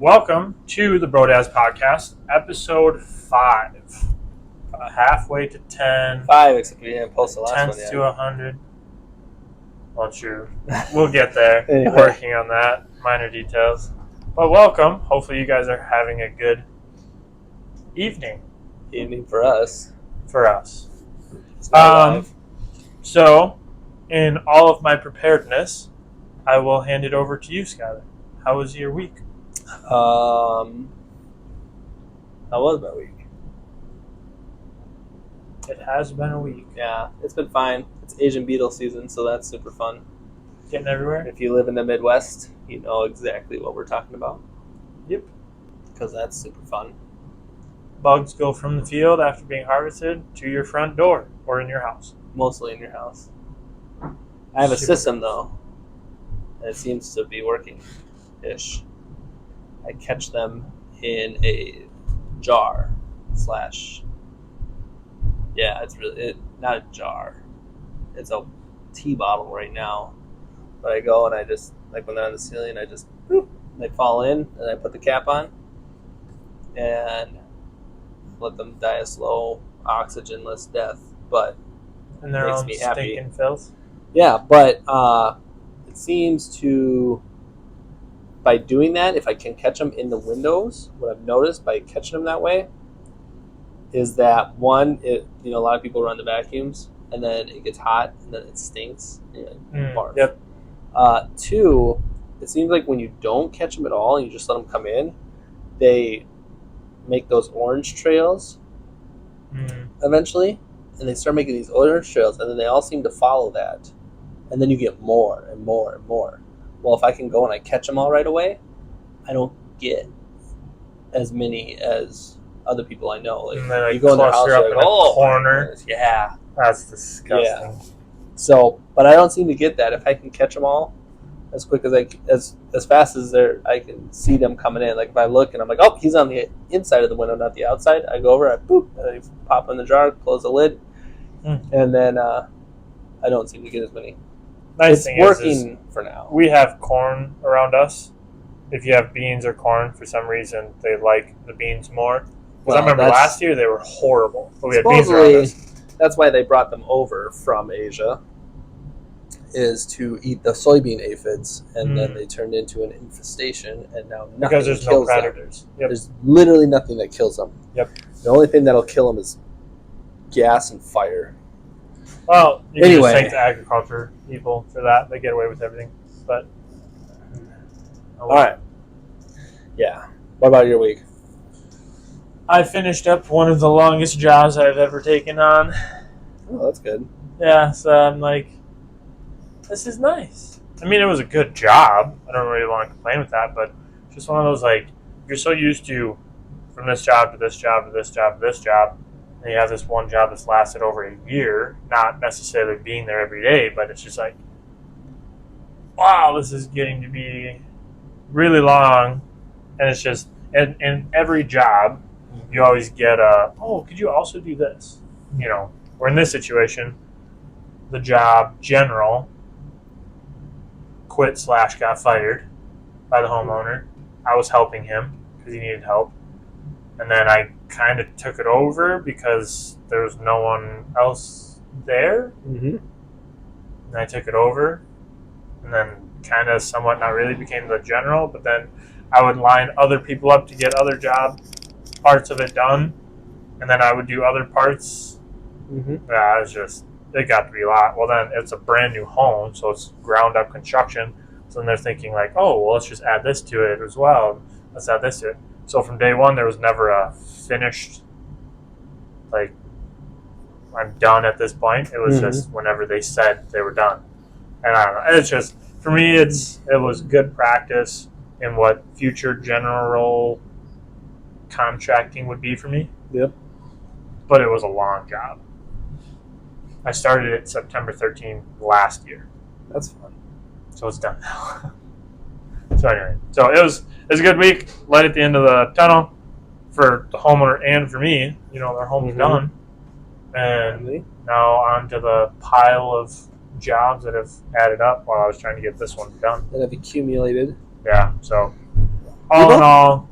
Welcome to the Brodaz Podcast, episode 5. Halfway to 10. 5, except we didn't post the last one yet. 10th to 100. Well, true. We'll get there. Anyway. Working on that. Minor details. But welcome. Hopefully you guys are having a good evening. Evening for us. For us. It's not live. So, in all of my preparedness, I will hand it over to you, Skyler. How was your week? How was my week? It has been a week. Yeah, it's been fine. It's Asian beetle season, so that's super fun. Getting everywhere? If you live in the Midwest, you know exactly what we're talking about. Yep. Because that's super fun. Bugs go from the field after being harvested to your front door or in your house. Mostly in your house. I have a Super system, though, and it seems to be working-ish. I catch them in a jar / yeah, it's really not a jar. It's a tea bottle right now. But I go and I just, like when they're on the ceiling, I just, boop, they fall in and I put the cap on and let them die a slow, oxygenless death. But And their makes own me happy. stinking filth. yeah, but it seems to, by doing that, if I can catch them in the windows, what I've noticed by catching them that way is that one, a lot of people run the vacuums and then it gets hot and then it stinks and barf. Yep. 2, it seems like when you don't catch them at all and you just let them come in, they make those orange trails eventually, and they start making these orange trails, and then they all seem to follow that, and then you get more and more and more. Well, if I can go and I catch them all right away, I don't get as many as other people I know. Like, And then you go in their house, cluster up you're in like, a oh, corner. yeah. That's disgusting. Yeah. So, but I don't seem to get that. If I can catch them all as quick as as fast as I can see them coming in. Like if I look and I'm like, oh, he's on the inside of the window, not the outside. I go over, I boop, and I pop in the jar, close the lid, and then I don't seem to get as many. Nice It's thing working for now. We have corn around us. If you have beans or corn, for some reason, they like the beans more. Because I remember last year they were horrible. But we had beans around us. That's why they brought them over from Asia, is to eat the soybean aphids, and then they turned into an infestation, and now nothing Because there's kills no predators. them. Yep. There's literally nothing that kills them. Yep. The only thing that'll kill them is gas and fire. Well, you can Anyway. just thank the agriculture people for that. They get away with everything. But All right. Yeah. What about your week? I finished up one of the longest jobs I've ever taken on. Oh, that's good. Yeah, so I'm like, this is nice. I mean, it was a good job. I don't really want to complain with that, but just one of those, like, you're so used to from this job to this job to this job to this job, and you have this one job that's lasted over a year, not necessarily being there every day, but it's just like, wow, this is getting to be really long, and it's just, and in every job, you always get could you also do this? Or in this situation, the job general quit / got fired by the homeowner. I was helping him because he needed help. And then I kind of took it over because there was no one else there. Mm-hmm. And I took it over. And then kind of somewhat not really became the general. But then I would line other people up to get other job parts of it done. And then I would do other parts. Mm-hmm. Yeah, it got to be a lot. Well, then it's a brand new home, so it's ground up construction. So then they're thinking like, oh, well, let's just add this to it as well. Let's add this to it. So from day one, there was never a finished, like, I'm done at this point. It was just whenever they said they were done. And I don't know. It's just, for me, it was good practice in what future general contracting would be for me. Yep. But it was a long job. I started it September 13th last year. That's fun. So it's done now. So anyway, it was a good week. Light at the end of the tunnel for the homeowner and for me. Their home's done. And now on to the pile of jobs that have added up while I was trying to get this one done. That have accumulated. Yeah, so all in all,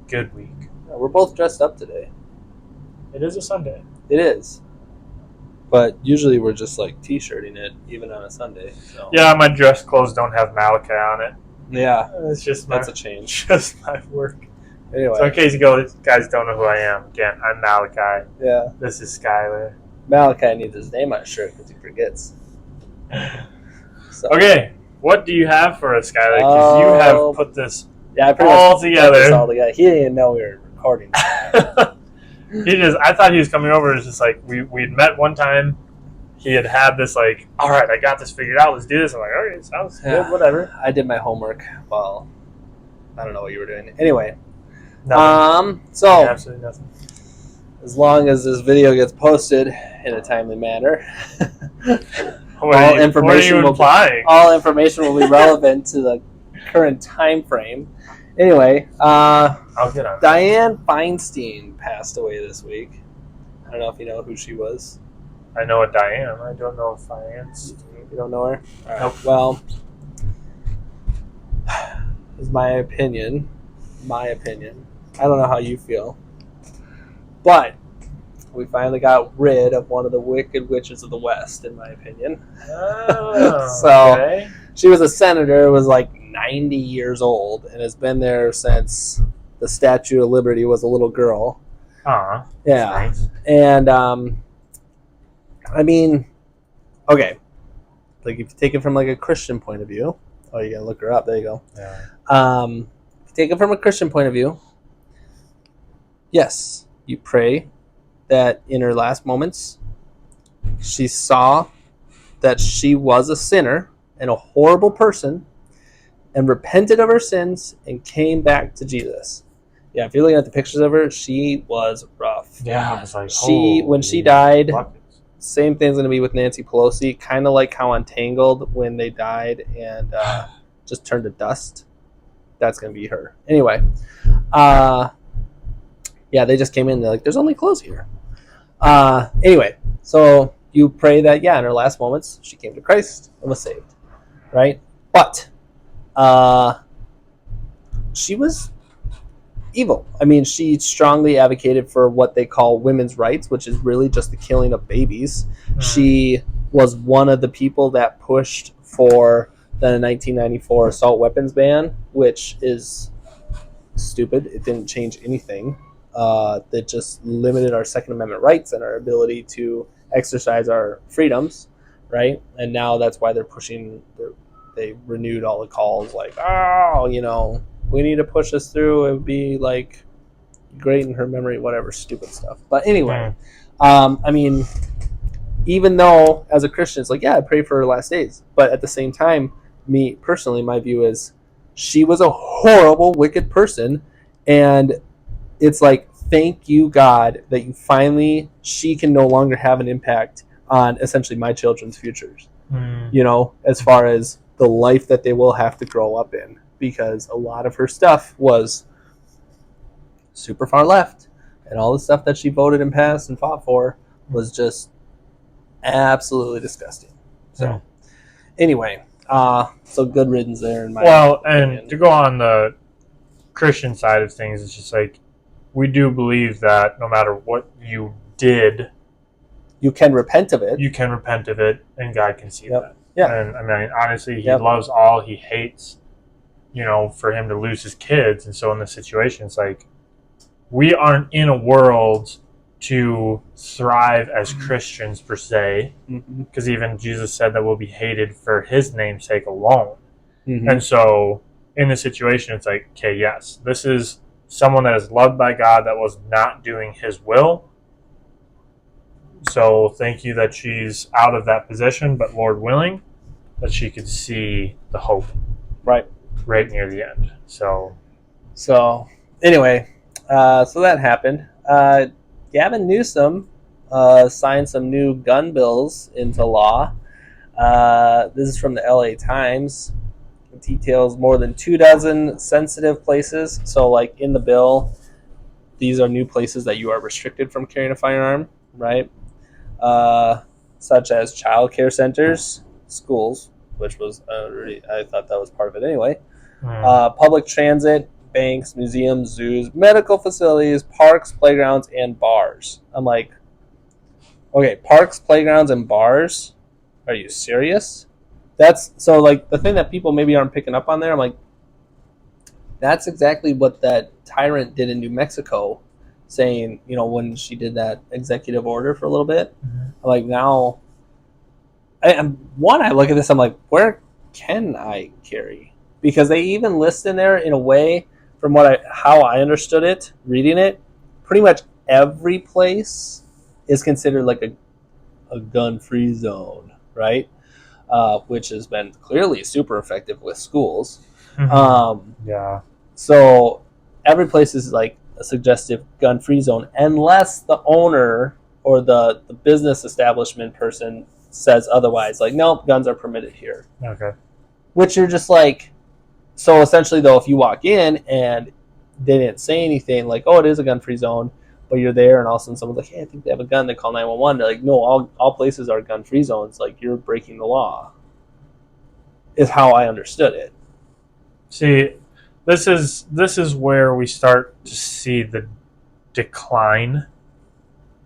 good week. We're both dressed up today. It is a Sunday. It is. But usually we're just like t-shirting it, even on a Sunday. So. Yeah, my dress clothes don't have Malachi on it. Yeah. It's just that's a change. Just my work. Anyway. So in case you guys don't know who I am, again, I'm Malachi. Yeah. This is Skylar. Malachi needs his name on his shirt because he forgets. So. Okay, what do you have for us, Skylar? Because you have put this all together. He didn't even know we were recording. I thought he was coming over. It's just like we'd met one time. He had this like, all right, I got this figured out. Let's do this. I'm like, all right, sounds good, whatever. I did my homework. Well, I don't know what you were doing. Anyway, so absolutely nothing. As long as this video gets posted in a timely manner, all information will be relevant to the current time frame. Anyway, I'll get on. Dianne Feinstein passed away this week. I don't know if you know who she was. I know a Diane. I don't know if You don't know her? Right. Nope. Well, is my opinion. I don't know how you feel. But we finally got rid of one of the wicked witches of the West, in my opinion. Okay. She was a senator, was like 90 years old, and has been there since the Statue of Liberty was a little girl. Yeah. Nice. And, I mean, okay. Like, if you take it from, like, a Christian point of view. Oh, you gotta look her up. There you go. Yeah. If you take it from a Christian point of view, yes, you pray that in her last moments, she saw that she was a sinner and a horrible person and repented of her sins and came back to Jesus. Yeah, if you're looking at the pictures of her, she was rough. Yeah, it's like when she died, buckets. Same thing's going to be with Nancy Pelosi, kind of like how Untangled, when they died and just turned to dust. That's going to be her. Anyway, yeah, they just came in. They're like, there's only clothes here. Anyway, so you pray that, yeah, in her last moments, she came to Christ and was saved, right? But she was evil. I mean, she strongly advocated for what they call women's rights, which is really just the killing of babies. She was one of the people that pushed for the 1994 assault weapons ban, which is stupid. It didn't change anything. That just limited our Second Amendment rights and our ability to exercise our freedoms, right? And now that's why they're pushing. They renewed all the calls, like, oh, we need to push this through. It would be like great in her memory, whatever stupid stuff. But anyway, I mean, even though as a Christian, it's like, yeah, I pray for her last days. But at the same time, me personally, my view is she was a horrible, wicked person. And it's like, thank you, God, that she can no longer have an impact on essentially my children's futures, as far as the life that they will have to grow up in. Because a lot of her stuff was super far left. And all the stuff that she voted and passed and fought for was just absolutely disgusting. So, anyway, so good riddance there in my opinion. And to go on the Christian side of things, it's just like, we do believe that no matter what you did, you can repent of it. You can repent of it, and God can see that. Yeah. And I mean, honestly, He loves all. He hates, for him to lose his kids. And so in this situation, it's like, we aren't in a world to thrive as Christians per se, because even Jesus said that we'll be hated for His name's sake alone. And so in this situation, it's like, okay, yes, this is someone that is loved by God that was not doing His will. So thank you that she's out of that position, but Lord willing, that she could see the hope right near the end. So anyway, so that happened. Gavin Newsom signed some new gun bills into law. This is from the LA Times. It details more than 24 sensitive places. So, like, in the bill, these are new places that you are restricted from carrying a firearm, right? Such as child care centers, schools, which was I thought that was part of it anyway. Public transit, banks, museums, zoos, medical facilities, parks, playgrounds, and bars. I'm like, okay, parks, playgrounds, and bars? Are you serious? That's so like the thing that people maybe aren't picking up on there. I'm like, that's exactly what that tyrant did in New Mexico, saying, when she did that executive order for a little bit. Mm-hmm. I'm like, now, I look at this, I'm like, where can I carry? Because they even list in there in a way, from how I understood it, reading it, pretty much every place is considered like a gun-free zone, right? Which has been clearly super effective with schools. Mm-hmm. Yeah. So every place is like a suggestive gun-free zone, unless the owner or the business establishment person says otherwise. Like, nope, guns are permitted here. Okay. Which you're just like, so essentially though, if you walk in and they didn't say anything, like, oh, it is a gun-free zone, but you're there and all of a sudden someone's like, hey, I think they have a gun, they call 911. They're like, no, all places are gun-free zones. Like, you're breaking the law, is how I understood it. See, this is where we start to see the decline,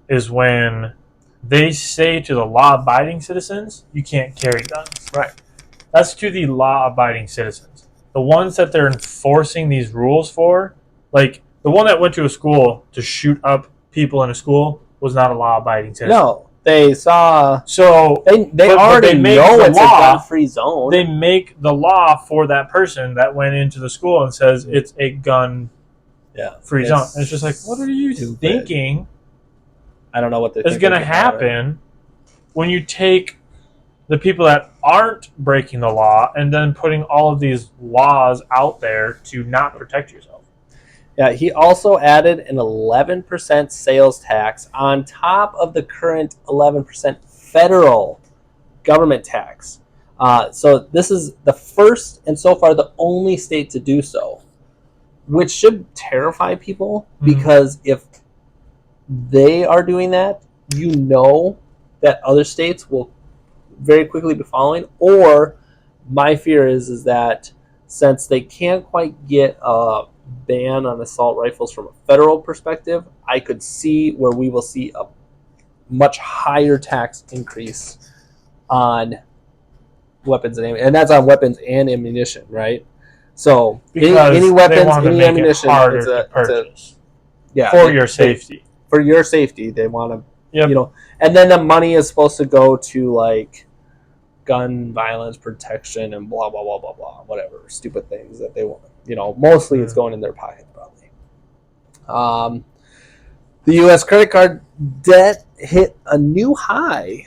is when they say to the law-abiding citizens, you can't carry guns. Right. That's to the law-abiding citizens. The ones that they're enforcing these rules for, like the one that went to a school to shoot up people in a school, was not a law-abiding citizen. No, they saw. So they already know it's a gun-free zone. They make the law for that person that went into the school and says it's a gun-free zone. And it's just like, what are you thinking? I don't know what is going to happen when you take the people that aren't breaking the law and then putting all of these laws out there to not protect yourself. Yeah, he also added an 11% sales tax on top of the current 11% federal government tax. So this is the first and so far the only state to do so, which should terrify people, because if they are doing that, that other states will very quickly be following. Or my fear is that since they can't quite get a ban on assault rifles from a federal perspective, I could see where we will see a much higher tax increase on weapons and that's on weapons and ammunition, right? So any weapons, any ammunition, it's to purchase. For your safety. For your safety, they want to, and then the money is supposed to go to like gun violence protection and blah blah blah blah blah, whatever stupid things that they want. Mostly it's going in their pocket probably. The U.S. credit card debt hit a new high.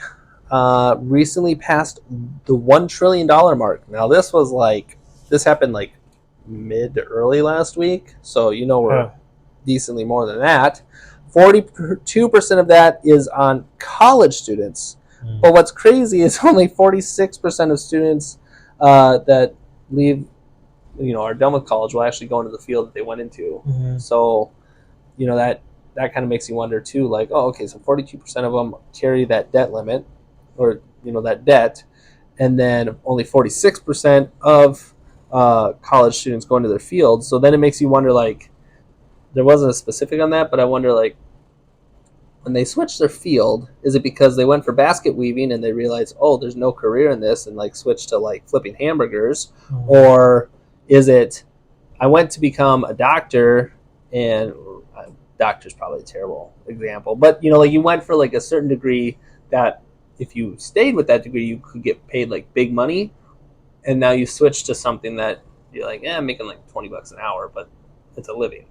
Recently passed the $1 trillion mark. Now this happened like mid to early last week, so we're decently more than that. 42% of that is on college students. But what's crazy is only 46% of students that leave, are done with college, will actually go into the field that they went into. So, that kind of makes you wonder too, like, oh, okay, so 42% of them carry that debt limit, or, that debt, and then only 46% of college students go into their field. So then it makes you wonder, like, there wasn't a specific on that, but I wonder, like, when they switched their field, is it because they went for basket weaving and they realized, oh, there's no career in this, and like switched to like flipping hamburgers? Or is it, I went to become a doctor, and doctor's probably a terrible example, but like you went for like a certain degree that if you stayed with that degree, you could get paid like big money, and now you switch to something that you're like, I'm making like $20 an hour, but it's a living,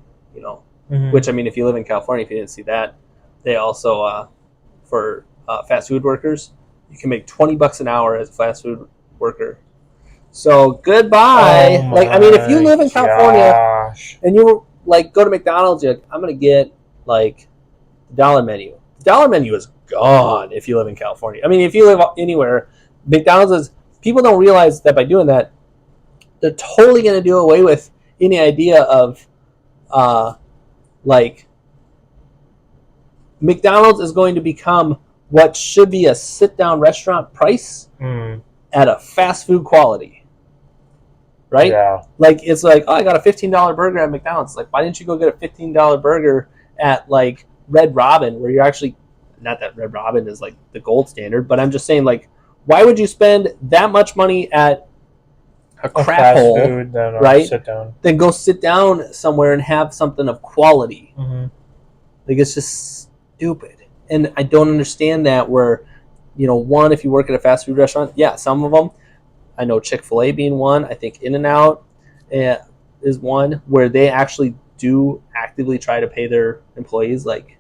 which, I mean, if you live in California, if you didn't see that, they also, for fast food workers, you can make $20 an hour as a fast food worker. So goodbye. If you live in California and you like go to McDonald's, you're like, I'm gonna get like the dollar menu. The dollar menu is gone if you live in California. I mean, if you live anywhere, McDonald's is. People don't realize that by doing that, they're totally gonna do away with any idea of, like. McDonald's is going to become what should be a sit-down restaurant price at a fast food quality, right? Yeah. Like, it's like, oh, I got a $15 burger at McDonald's. Like, why didn't you go get a $15 burger at, like, Red Robin, where you're actually, not that Red Robin is, like, the gold standard, but I'm just saying, like, why would you spend that much money at a crap fast hole, food, then right? sit down. Then go sit down somewhere and have something of quality. Mm-hmm. Like, it's just stupid. And I don't understand that where, one, if you work at a fast food restaurant, yeah, some of them, I know Chick-fil-A being one, I think In-N-Out is one, where they actually do actively try to pay their employees, like,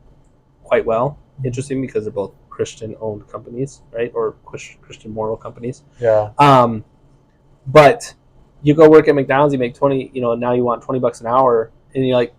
quite well. Interesting, because they're both Christian-owned companies, right? Or Christian moral companies. Yeah. But you go work at McDonald's, you make 20, now you want $20 an hour, and you're like,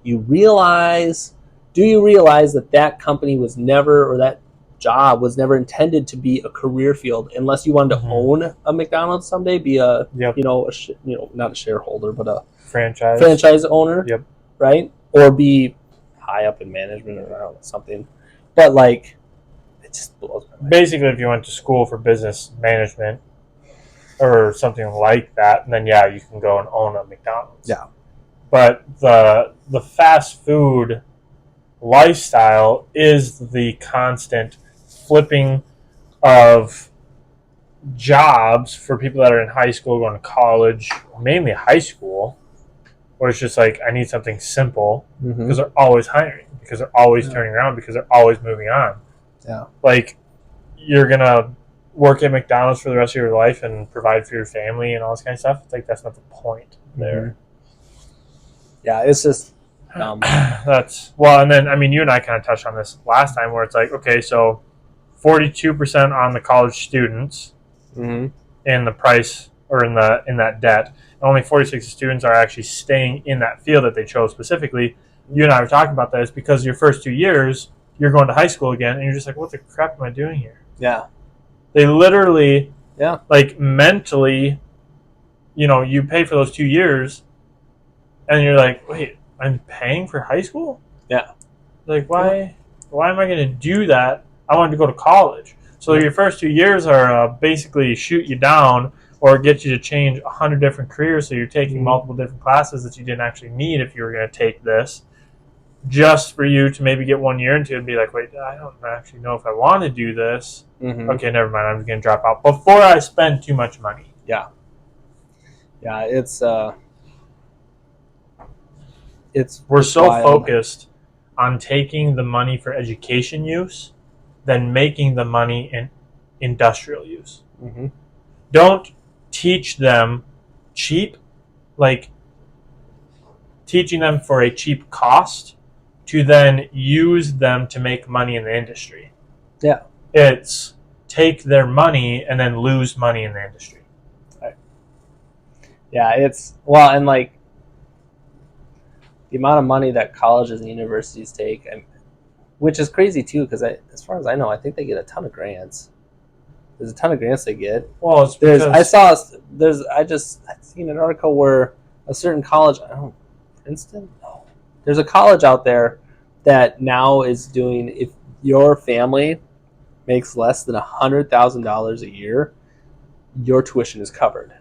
do you realize that company was never, or that job was never intended to be a career field, unless you wanted to own a McDonald's someday, be a, not a shareholder, but a franchise owner, Yep. right? Or be high up in management, or I don't know, something. But, like, it just blows my mind. Basically, if you went to school for business management or something like that, then yeah, you can go and own a McDonald's. Yeah. But the fast food lifestyle is the constant flipping of jobs for people that are in high school, going to college, mainly high school, where it's just like, I need something simple, because they're always hiring, because they're always turning around, because they're always moving on. Yeah. Like, you're going to work at McDonald's for the rest of your life and provide for your family and all this kind of stuff. It's like, that's not the point there. Yeah, it's just and then, I mean, you and I kind of touched on this last time, where it's like, okay, so 42% on the college students in the price, or in that debt. And only 46 students are actually staying in that field that they chose specifically. You and I were talking about that. It's because your first 2 years, you're going to high school again, and you're just like, what the crap am I doing here? Yeah. They literally, like, mentally, you pay for those 2 years, and you're like, wait, I'm paying for high school? Yeah. Like, why am I going to do that? I wanted to go to college. So your first 2 years are basically shoot you down, or get you to change 100 different careers, so you're taking multiple different classes that you didn't actually need if you were going to take this, just for you to maybe get 1 year into it and be like, wait, I don't actually know if I want to do this. Okay, never mind, I'm just going to drop out before I spend too much money. Yeah. Yeah, it's we're so wild. focused on taking the money for education use than making the money in industrial use. Don't teach them cheap, like teaching them for a cheap cost to then use them to make money in the industry. Yeah. It's take their money and then lose money in the industry. Yeah, and like, the amount of money that colleges and universities take, which is crazy too, because as far as I know, I think they get a ton of grants. There's a ton of grants they get. Well, it's I seen an article where a certain college, I don't know, Princeton? No. There's a college out there that now is doing, if your family makes less than $100,000 a year, your tuition is covered,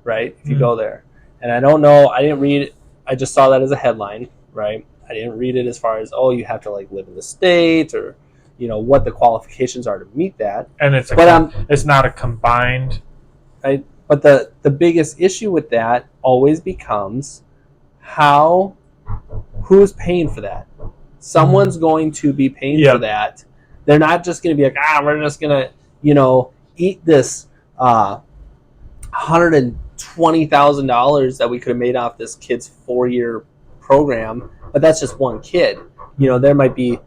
right? If you go there. And I don't know, I didn't read it. I just saw that as a headline, right? I didn't read it as far as, you have to, like, live in the state, or, what the qualifications are to meet that. And it's not a combined. Right? But the biggest issue with that always becomes who's paying for that? Someone's going to be paying for that. They're not just going to be like, we're just going to, eat this $120,000 that we could have made off this kid's 4-year program. But that's just one kid. There might be,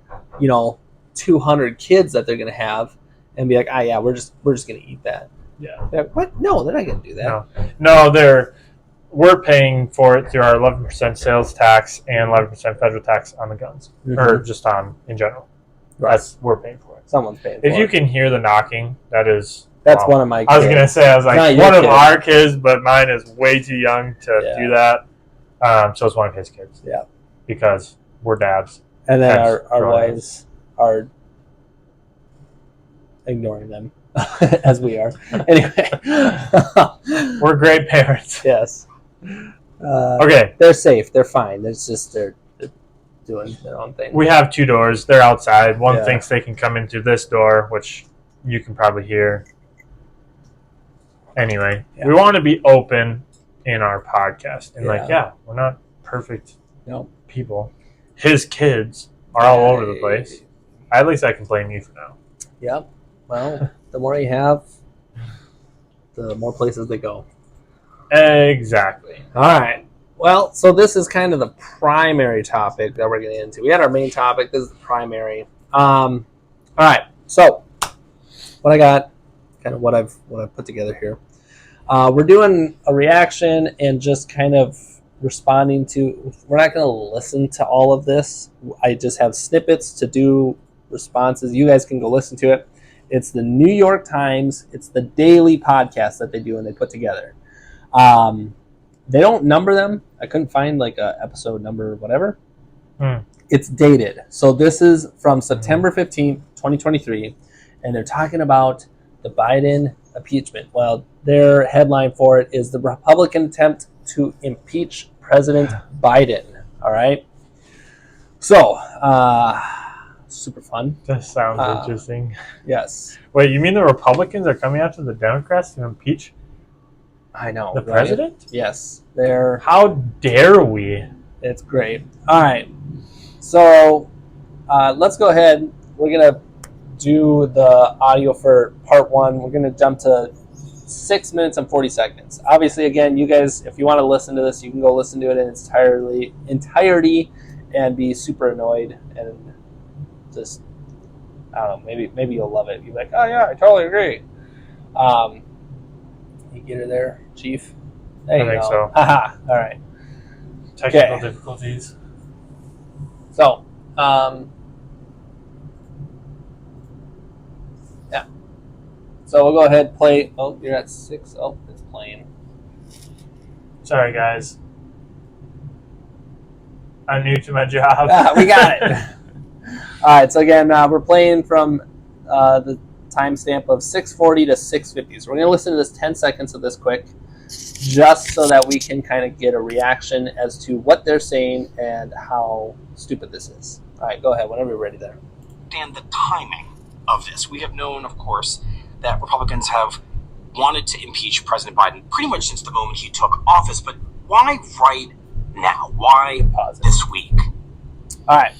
200 kids that they're going to have, and be like, we're just going to eat that. Yeah. They're like, what? No, they're not going to do that. No, we're paying for it through our 11% sales tax and 11% federal tax on the guns, or just in general. Right. We're paying for it. Someone's paying for it. If you can hear the knocking, that's one of my kids. I was going to say, one of our kids, but mine is way too young to do that. So it's one of his kids. Yeah. Because we're dads. And then our wives are ignoring them. as we are. Anyway, We're great parents. yes. Okay. They're safe. They're fine. It's just they're doing their own thing. We have 2 doors. They're outside. One Yeah. thinks they can come in through this door, which you can probably hear. Anyway, Yeah. we want to be open in our podcast. And Yeah. we're not perfect Nope. people. His kids are all over the place. At least I can blame you for now. Yep. Well, the more you have, the more places they go. Exactly. All right. Well, so this is kind of the primary topic that we're getting into. We had our main topic. This is the primary. All right. So what I got, kind of what I've put together here. We're doing a reaction and just kind of responding to. We're not going to listen to all of this. I just have snippets to do responses. You guys can go listen to it. It's the New York Times. It's the daily podcast that they do and they put together. They don't number them. I couldn't find like a episode number or whatever. It's dated. So this is from September 15th, 2023. And they're talking about the Biden impeachment. Well, their headline for it is the Republican attempt to impeach President Biden. All right. So, super fun. That sounds interesting. Yes. Wait, you mean the Republicans are coming after the Democrats to impeach I know. the right? president? Yes. They're. How dare we? It's great. All right. So, let's go ahead. We're going to do the audio for part 1. We're going to jump to 6 minutes and 40 seconds. Obviously, again, you guys, if you want to listen to this, you can go listen to it in its entirety and be super annoyed and just, I don't know, maybe you'll love it. You'll be like, oh yeah, I totally agree. You get her there, Chief? There you I think go. so. Haha. All right. Technical Okay. difficulties. So, yeah. So we'll go ahead and play. Oh, you're at 6. Oh, it's playing. Sorry, guys. I'm new to my job. We got it. All right. So again, we're playing from the timestamp of 6:40 to 6:50. So we're gonna listen to this 10 seconds of this quick, just so that we can kind of get a reaction as to what they're saying and how stupid this is. All right, go ahead. Whenever you're ready there. And the timing of this. We have known, of course, that Republicans have wanted to impeach President Biden pretty much since the moment he took office. But why right now? Why this week? All right.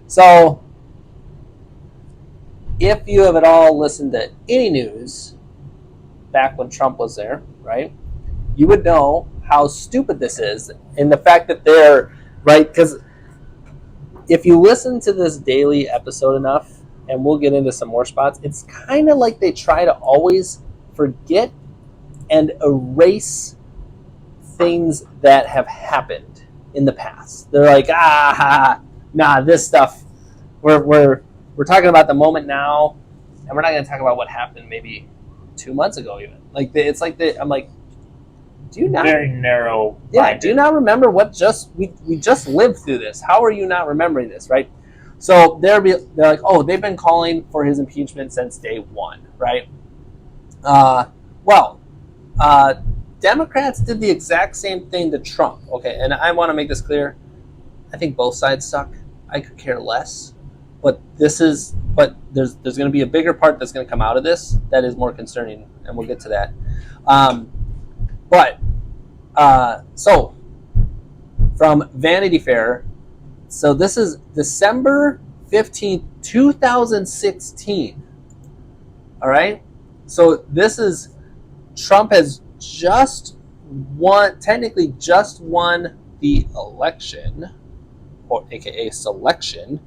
So, if you have at all listened to any news back when Trump was there, right, you would know how stupid this is and the fact that they're, right, because if you listen to this daily episode enough, and we'll get into some more spots, it's kind of like they try to always forget and erase things that have happened in the past. They're like, nah, this stuff, we're talking about the moment now, and we're not going to talk about what happened maybe 2 months ago even. Like, it's like, I'm like, do you not? Very narrow. Yeah, do you not remember what we just lived through this? How are you not remembering this, right? So they're like, oh, they've been calling for his impeachment since day one, right? Democrats did the exact same thing to Trump, okay? And I want to make this clear. I think both sides suck. I could care less. But there's going to be a bigger part that's going to come out of this that is more concerning, and we'll get to that. So from Vanity Fair, so this is December 15th, 2016. All right? So this is, Trump has technically just won the election, or AKA selection.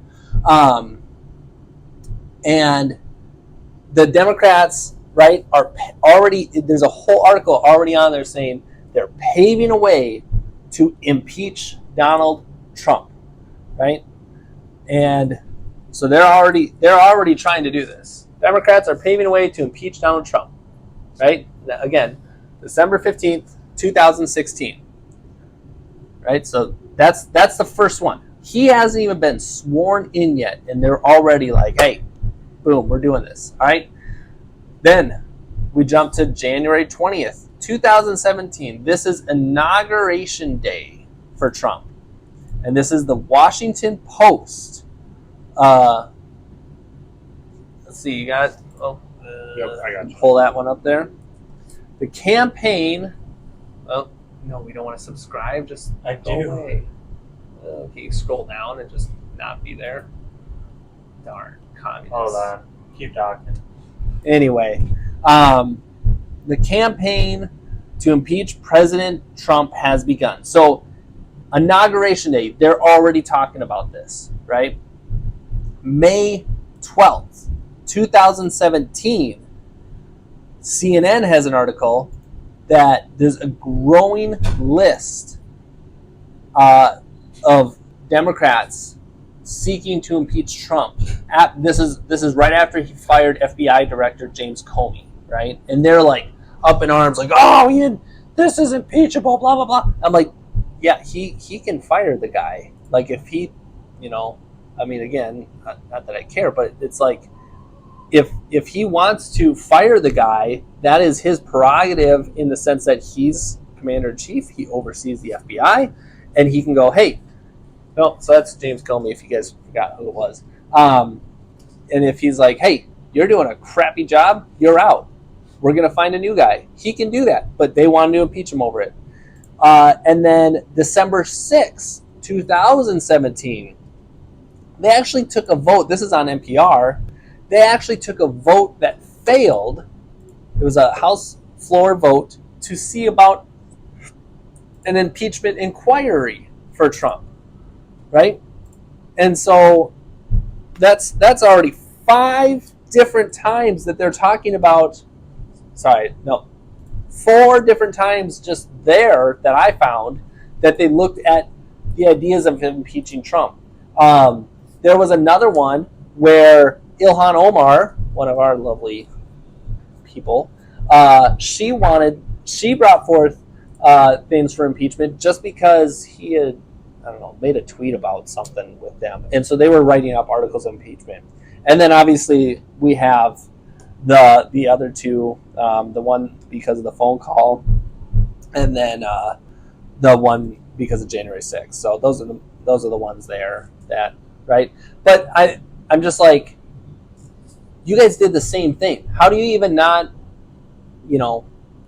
And the Democrats, right, are already, there's a whole article already on there saying they're paving a way to impeach Donald Trump, right? And so they're already trying to do this. Democrats are paving a way to impeach Donald Trump, right? Again, December 15th, 2016, right? So that's the first one. He hasn't even been sworn in yet, and they're already like, hey, boom, we're doing this, all right? Then we jump to January 20th, 2017. This is Inauguration Day for Trump. And this is the Washington Post. Let's see, you got... Oh, Yep, I got you. pull that one up there. The campaign... Oh, no, we don't want to subscribe. Just I go do. away. Okay, scroll down and just not be there. Darn, communists. Hold on. Keep talking. Anyway, the campaign to impeach President Trump has begun. So, Inauguration Day, they're already talking about this, right? May 12th, 2017, CNN has an article that there's a growing list of Democrats seeking to impeach Trump. This is right after he fired FBI Director James Comey, right? And they're like up in arms, like, oh, this is impeachable, blah blah blah. I'm like, yeah, he can fire the guy. Like if he, I mean, again, not that I care, but it's like if he wants to fire the guy, that is his prerogative in the sense that he's commander-in-chief. He oversees the FBI, and he can go, hey, no, so that's James Comey, if you guys forgot who it was. And if he's like, hey, you're doing a crappy job, you're out. We're going to find a new guy. He can do that, but they wanted to impeach him over it. And then December 6th, 2017, they actually took a vote. This is on NPR. They actually took a vote that failed. It was a House floor vote to see about an impeachment inquiry for Trump, right? And so that's already 5 different times that they're talking about. 4 different times just there that I found that they looked at the ideas of impeaching Trump. There was another one where Ilhan Omar, one of our lovely people, she brought forth things for impeachment just because he had, made a tweet about something with them. And so they were writing up articles of impeachment. And then obviously we have the other two, the one because of the phone call, and then the one because of January 6th. So those are the ones there that, right? But I'm just like, you guys did the same thing. How do you even not,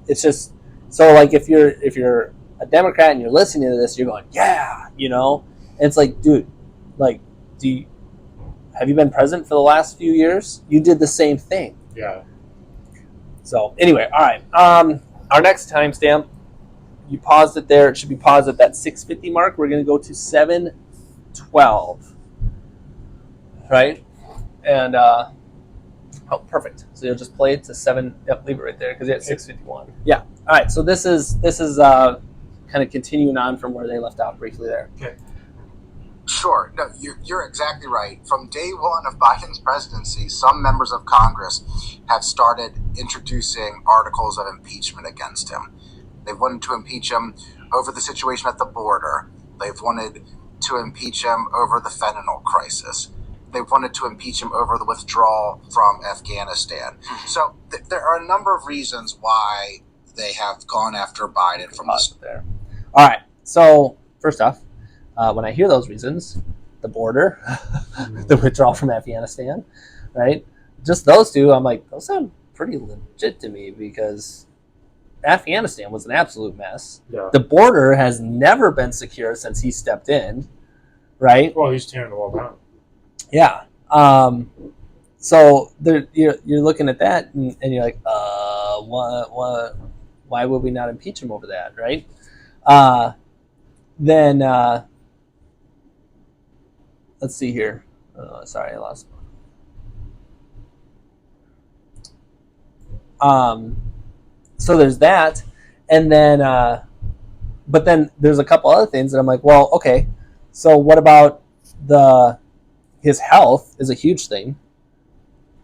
it's just, so like if you're a Democrat and you're listening to this, you're going, yeah, and it's like, dude, like, have you been president for the last few years? You did the same thing. Yeah. So anyway, all right. Our next timestamp, you paused it there. It should be paused at that 6:50 mark. We're going to go to 7:12, right? And perfect. So you'll just play it to 7. Yep, leave it right there because you're at 6:51. Yeah. All right. So this is kind of continuing on from where they left out briefly there. Okay. Sure. No, you're exactly right. From day one of Biden's presidency, some members of Congress have started introducing articles of impeachment against him. They've wanted to impeach him over the situation at the border. They've wanted to impeach him over the fentanyl crisis. They've wanted to impeach him over the withdrawal from Afghanistan. So there are a number of reasons why they have gone after Biden from this. There. All right. So first off, when I hear those reasons, the border, the withdrawal from Afghanistan, right? Just those two, I'm like, those sound pretty legit to me because Afghanistan was an absolute mess. Yeah. The border has never been secure since he stepped in, right? Well, he's tearing the wall down. Yeah. So you're looking at that and you're like, what? Why would we not impeach him over that, right? Then let's see here. Sorry, I lost. So there's that, and then, but then there's a couple other things that I'm like, well, okay. So what about his health is a huge thing,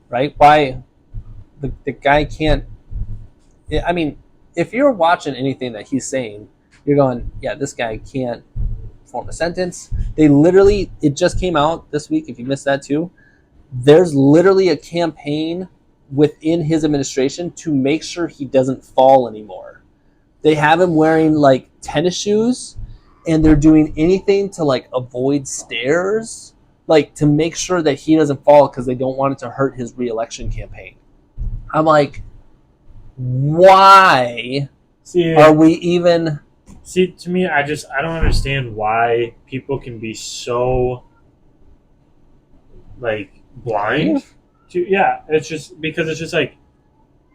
right? Why the guy can't? I mean, if you're watching anything that he's saying, you're going, yeah, this guy can't form a sentence. It just came out this week, if you missed that too, there's literally a campaign within his administration to make sure he doesn't fall anymore. They have him wearing like tennis shoes, and they're doing anything to like avoid stairs, like to make sure that he doesn't fall because they don't want it to hurt his re-election campaign. I'm like, why are we even? See, to me, I don't understand why people can be so like blind to. Yeah, it's just because it's just like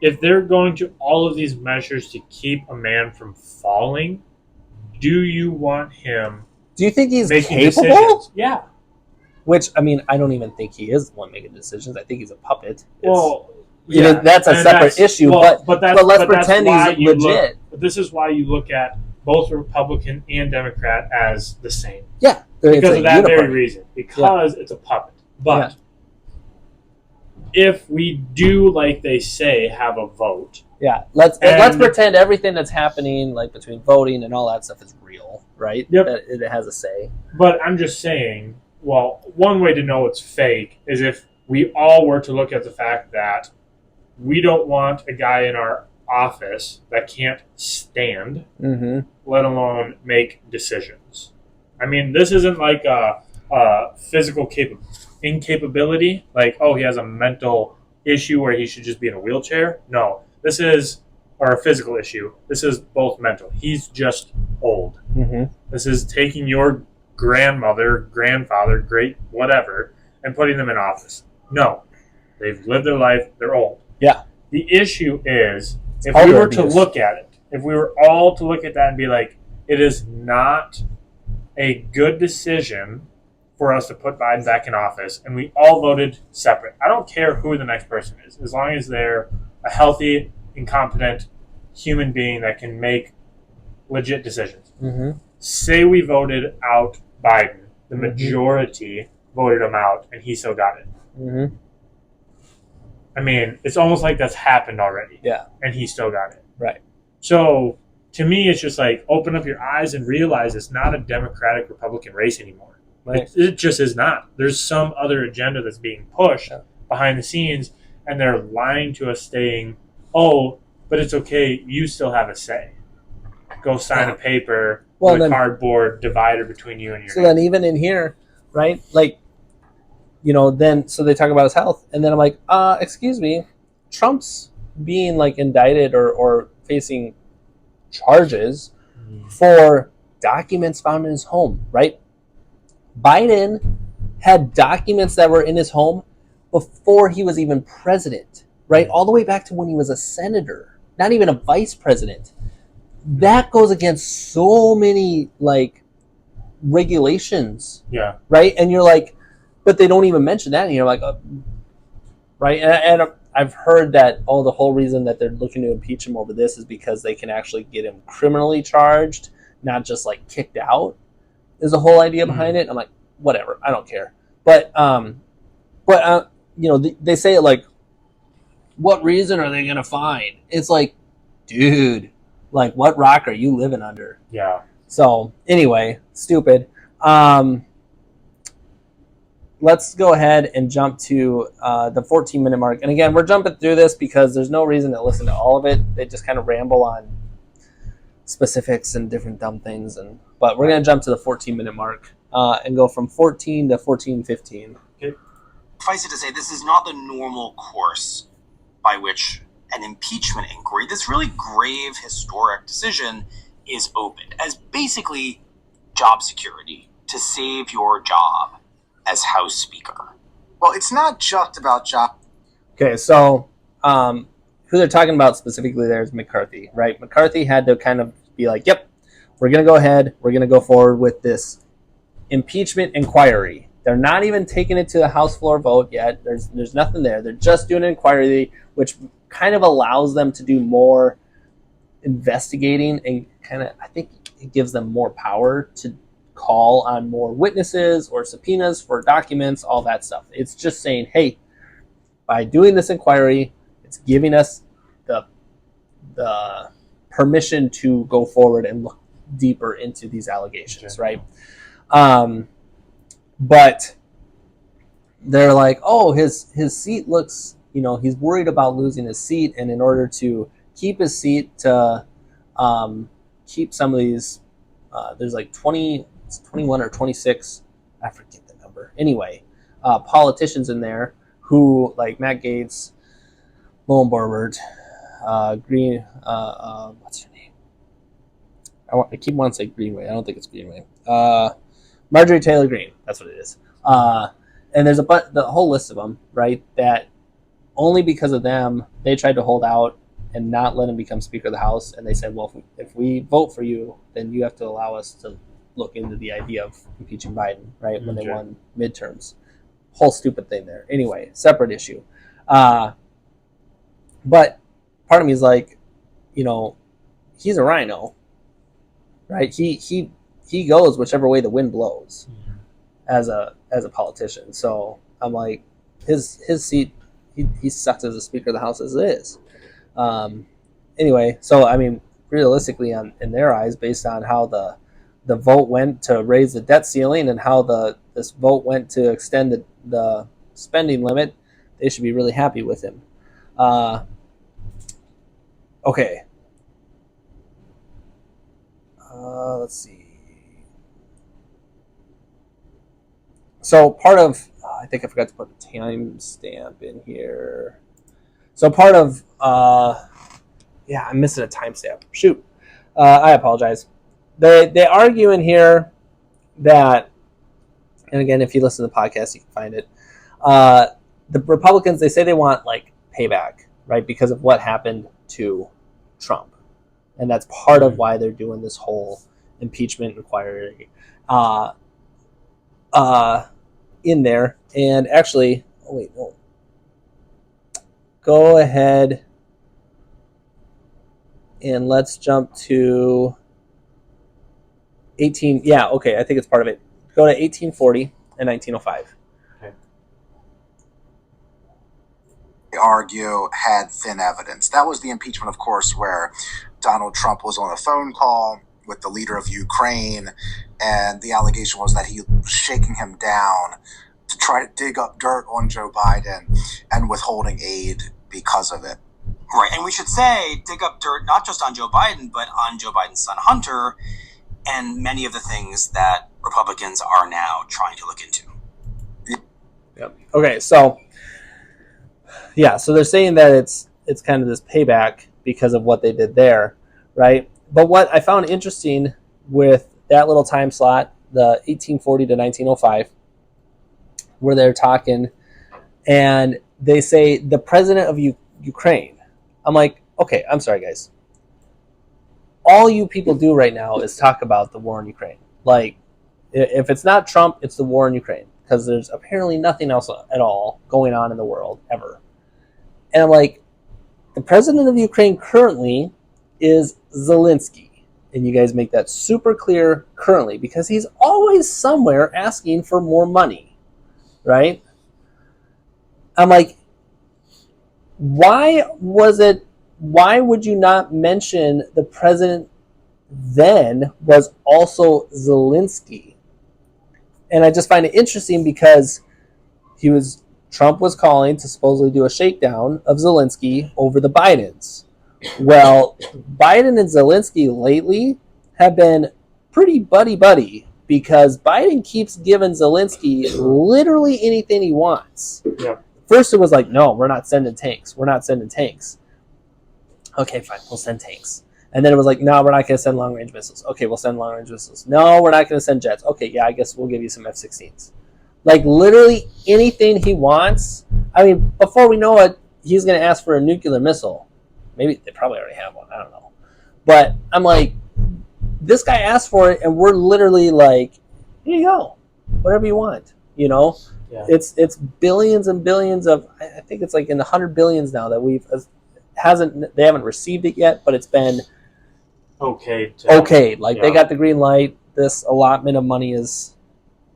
if they're going to all of these measures to keep a man from falling, do you want him? Do you think he's making capable? Decisions? Yeah. Which, I mean, I don't even think he is the one making decisions. I think he's a puppet. Well, yeah, that's a separate issue. Well, but let's pretend he's legit. But this is why you look at both Republican and Democrat as the same. Yeah, because of that very reason. Because it's a puppet. But if we do, like they say, have a vote. Yeah, let's pretend everything that's happening, like between voting and all that stuff, is real, right? Yep. That it has a say. But I'm just saying, well, one way to know it's fake is if we all were to look at the fact that we don't want a guy in our office that can't stand, let alone make decisions. I mean, this isn't like a physical incapability, like, oh, he has a mental issue where he should just be in a wheelchair. No, this is, or a physical issue. This is both mental. He's just old. This is taking your grandmother, grandfather, great whatever, and putting them in office. No, they've lived their life. They're old. Yeah. The issue is, if we were to look at it, if we were all to look at that and be like, it is not a good decision for us to put Biden back in office, and we all voted separate. I don't care who the next person is, as long as they're a healthy, incompetent human being that can make legit decisions. Say we voted out Biden. The majority voted him out, and he still got it. I mean, it's almost like that's happened already. Yeah. And he still got it. Right. So, to me, it's just like, open up your eyes and realize it's not a Democratic-Republican race anymore. Right. It just is not. There's some other agenda that's being pushed behind the scenes, and they're lying to us saying, oh, but it's okay, you still have a say. Go sign a paper with a cardboard divider between you and your then even in here, right, like, you know, then, so they talk about his health, and then I'm like, excuse me, Trump's being, like, indicted or facing charges for documents found in his home, right? Biden had documents that were in his home before he was even president, right? All the way back to when he was a senator, not even a vice president. That goes against so many, like, regulations. Yeah. Right? And you're like, but they don't even mention that. And you're like, right? And I've heard that, the whole reason that they're looking to impeach him over this is because they can actually get him criminally charged, not just, like, kicked out, is the whole idea behind it. I'm like, whatever. I don't care. But you know, they say it like, what reason are they going to find? It's like, dude, like, what rock are you living under? Yeah. So, anyway, stupid. Let's go ahead and jump to the 14-minute mark. And again, we're jumping through this because there's no reason to listen to all of it. They just kind of ramble on specifics and different dumb things. But we're going to jump to the 14-minute mark and go from 14 to 14:15. Suffice it to say, this is not the normal course by which an impeachment inquiry, this really grave historic decision, is opened as basically job security to save your job as House Speaker. Well, it's not just about job. Okay, so who they're talking about specifically there is McCarthy, right? McCarthy had to kind of be like, yep, we're going to go ahead. We're going to go forward with this impeachment inquiry. They're not even taking it to the House floor vote yet. There's nothing there. They're just doing an inquiry, which kind of allows them to do more investigating and kind of, I think it gives them more power to call on more witnesses or subpoenas for documents, all that stuff. It's just saying, hey, by doing this inquiry, it's giving us the permission to go forward and look deeper into these allegations, right? But they're like, oh, his seat looks he's worried about losing his seat, and in order to keep his seat, to keep some of these, there's like 21 or 26, I forget the number. Anyway, politicians in there who, like Matt Gaetz, Molenberg, Green, what's her name? I keep wanting to say Greenway. I don't think it's Greenway. Marjorie Taylor Greene. That's what it is. And there's the whole list of them, right? That only because of them, they tried to hold out and not let him become Speaker of the House. And they said, well, if we vote for you, then you have to allow us to look into the idea of impeaching Biden, right? When they won midterms. Whole stupid thing there. Anyway, separate issue. But part of me is like, he's a rhino, right? He goes whichever way the wind blows as a politician. So I'm like, his seat, he sucks as a Speaker of the House as it is. Anyway, so I mean, realistically, in their eyes, based on how the vote went to raise the debt ceiling and how this vote went to extend the spending limit, they should be really happy with him. Okay. Let's see. So part of, I think I forgot to put a timestamp in here. So part of, I'm missing a timestamp. Shoot. I apologize. They argue in here that, and again, if you listen to the podcast, you can find it. The Republicans, they say they want like payback, right? Because of what happened to Trump. And that's part of why they're doing this whole impeachment inquiry in there. And actually, go ahead and let's jump to 18. Yeah, okay, I think it's part of it. Go to 1840 and 1905. Argue had thin evidence. That was the impeachment, of course, where Donald Trump was on a phone call with the leader of Ukraine, and the allegation was that he was shaking him down to try to dig up dirt on Joe Biden and withholding aid because of it. Right, and we should say dig up dirt not just on Joe Biden, but on Joe Biden's son Hunter, and many of the things that Republicans are now trying to look into. Yep. Okay, so so they're saying that it's kind of this payback because of what they did there, right? But what I found interesting with that little time slot, the 1840 to 1905, where they're talking, and they say the president of Ukraine. I'm like, okay, I'm sorry, guys. All you people do right now is talk about the war in Ukraine. Like, if it's not Trump, it's the war in Ukraine, because there's apparently nothing else at all going on in the world ever. And I'm like, the president of Ukraine currently is Zelensky. And you guys make that super clear currently, because he's always somewhere asking for more money, right? I'm like, why would you not mention the president then was also Zelensky? And I just find it interesting because Trump was calling to supposedly do a shakedown of Zelensky over the Bidens. Well, Biden and Zelensky lately have been pretty buddy-buddy, because Biden keeps giving Zelensky literally anything he wants. Yeah. First it was like, no, we're not sending tanks. We're not sending tanks. Okay, fine, we'll send tanks. And then it was like, no, we're not going to send long-range missiles. Okay, we'll send long-range missiles. No, we're not going to send jets. Okay, yeah, I guess we'll give you some F-16s. Like, literally anything he wants. I mean, before we know it, he's going to ask for a nuclear missile. Maybe they probably already have one. I don't know. But I'm like, this guy asked for it, and we're literally like, here you go. Whatever you want, you know? Yeah. It's billions and billions of, I think it's like in the 100 billions now that they haven't received it yet, but it's been okay. Like, they got the green light. This allotment of money is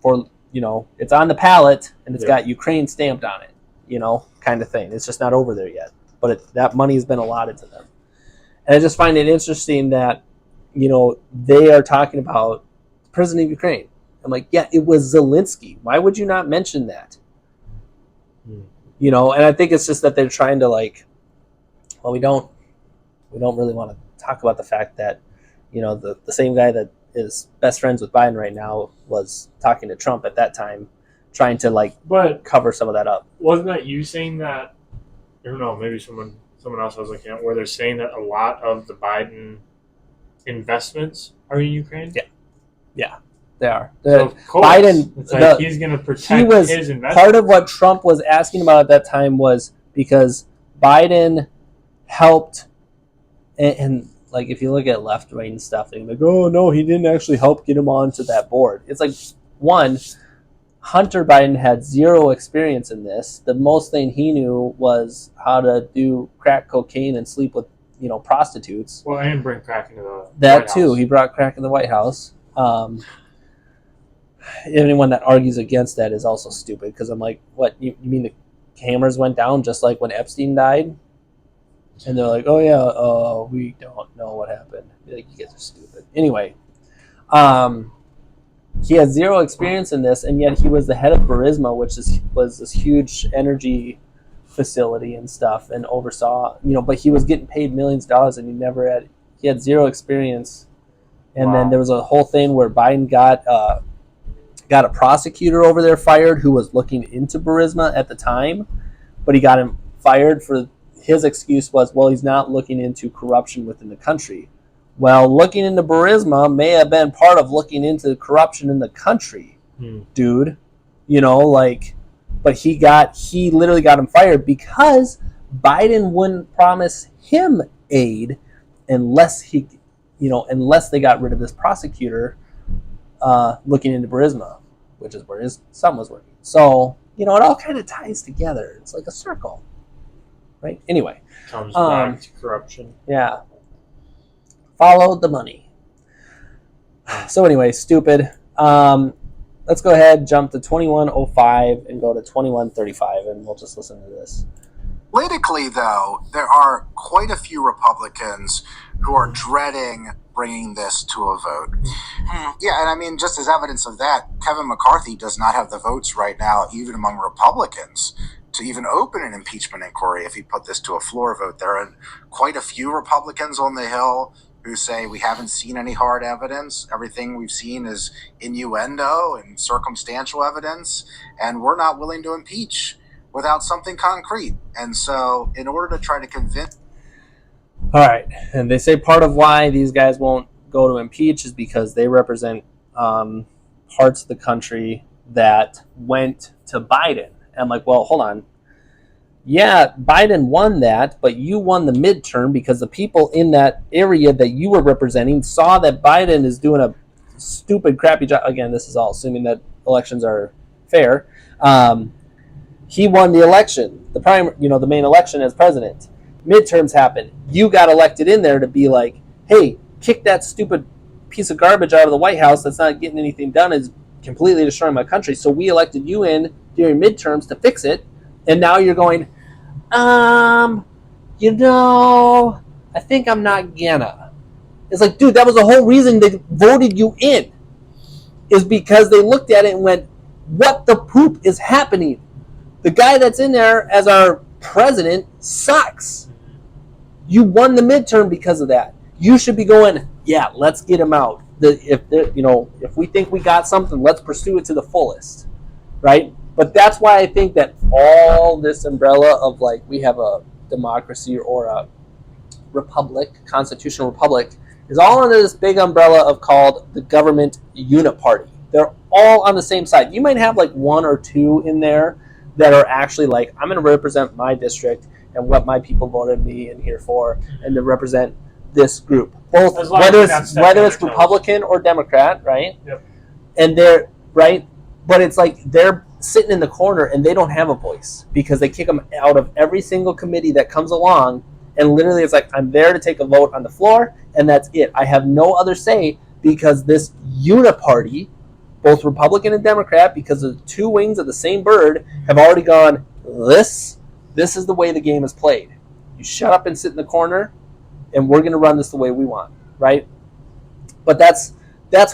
for, it's on the pallet, and it's got Ukraine stamped on it, kind of thing. It's just not over there yet, but that money has been allotted to them. And I just find it interesting that, they are talking about the president of Ukraine. I'm like, yeah, it was Zelensky. Why would you not mention that? you know. And I think it's just that they're trying to like, well, we don't really want to talk about the fact that, you know, the same guy that is best friends with Biden right now was talking to Trump at that time, trying to like cover some of that up. Wasn't that you saying that? I don't know, maybe someone else I was looking at where they're saying that a lot of the Biden investments are in Ukraine. Yeah, they are. So of course, Biden, it's like he's going to protect his investments. Part of what Trump was asking about at that time was because Biden helped, and like if you look at left wing stuff, they're like, oh no, he didn't actually help get him onto that board. It's like, one, Hunter Biden had zero experience in this. The most thing he knew was how to do crack cocaine and sleep with, you know, prostitutes. Well, and bring crack into the that White too. House. He brought crack in the White House. Anyone that argues against that is also stupid, because I'm like, what, you mean the cameras went down just like when Epstein died? And they're like, oh yeah, we don't know what happened. Like, you guys are stupid. Anyway, he had zero experience in this, and yet he was the head of Burisma, which was this huge energy facility and stuff, and oversaw, you know, but he was getting paid millions of dollars, and he had zero experience. And then there was a whole thing where Biden got a prosecutor over there fired who was looking into Burisma at the time, but he got him fired for, his excuse was, well, he's not looking into corruption within the country. Well, looking into Burisma may have been part of looking into corruption in the country, dude. You know, like, but he literally got him fired because Biden wouldn't promise him aid unless they got rid of this prosecutor looking into Burisma, which is where his son was working. So, you know, it all kind of ties together. It's like a circle, right? Anyway. Comes back to corruption. Yeah. Follow the money. So anyway, stupid. Let's go ahead, jump to 2105 and go to 2135, and we'll just listen to this. Politically, though, there are quite a few Republicans who are dreading bringing this to a vote. Yeah, and I mean, just as evidence of that, Kevin McCarthy does not have the votes right now, even among Republicans, to even open an impeachment inquiry if he put this to a floor vote. There are quite a few Republicans on the Hill who say we haven't seen any hard evidence. Everything we've seen is innuendo and circumstantial evidence, and we're not willing to impeach without something concrete. And so in order to try to convince... All right. And they say part of why these guys won't go to impeach is because they represent parts of the country that went to Biden. And I'm like, well, hold on. Yeah, Biden won that, but you won the midterm because the people in that area that you were representing saw that Biden is doing a stupid, crappy job. Again, this is all assuming that elections are fair. He won the election, the main election as president. Midterms happened. You got elected in there to be like, hey, kick that stupid piece of garbage out of the White House that's not getting anything done, is completely destroying my country. So we elected you in during midterms to fix it. And now you're going, I think I'm not gonna. It's like, dude, that was the whole reason they voted you in, is because they looked at it and went, what the poop is happening? The guy that's in there as our president sucks. You won the midterm because of that. You should be going, yeah, let's get him out. If we think we got something, let's pursue it to the fullest, right? But that's why I think that all this umbrella of like we have a democracy or a republic, constitutional republic, is all under this big umbrella of called the government uniparty. They're all on the same side. You might have like one or two in there that are actually like, I'm going to represent my district and what my people voted me in here for, and to represent this group, both whether it's Republican or Democrat, right? Yep. And they're right, but it's like they're sitting in the corner and they don't have a voice because they kick them out of every single committee that comes along, and literally it's like, I'm there to take a vote on the floor and that's it. I have no other say because this uniparty, both Republican and Democrat, because the two wings of the same bird, have already gone, this is the way the game is played. You shut up and sit in the corner and we're going to run this the way we want, right? But that's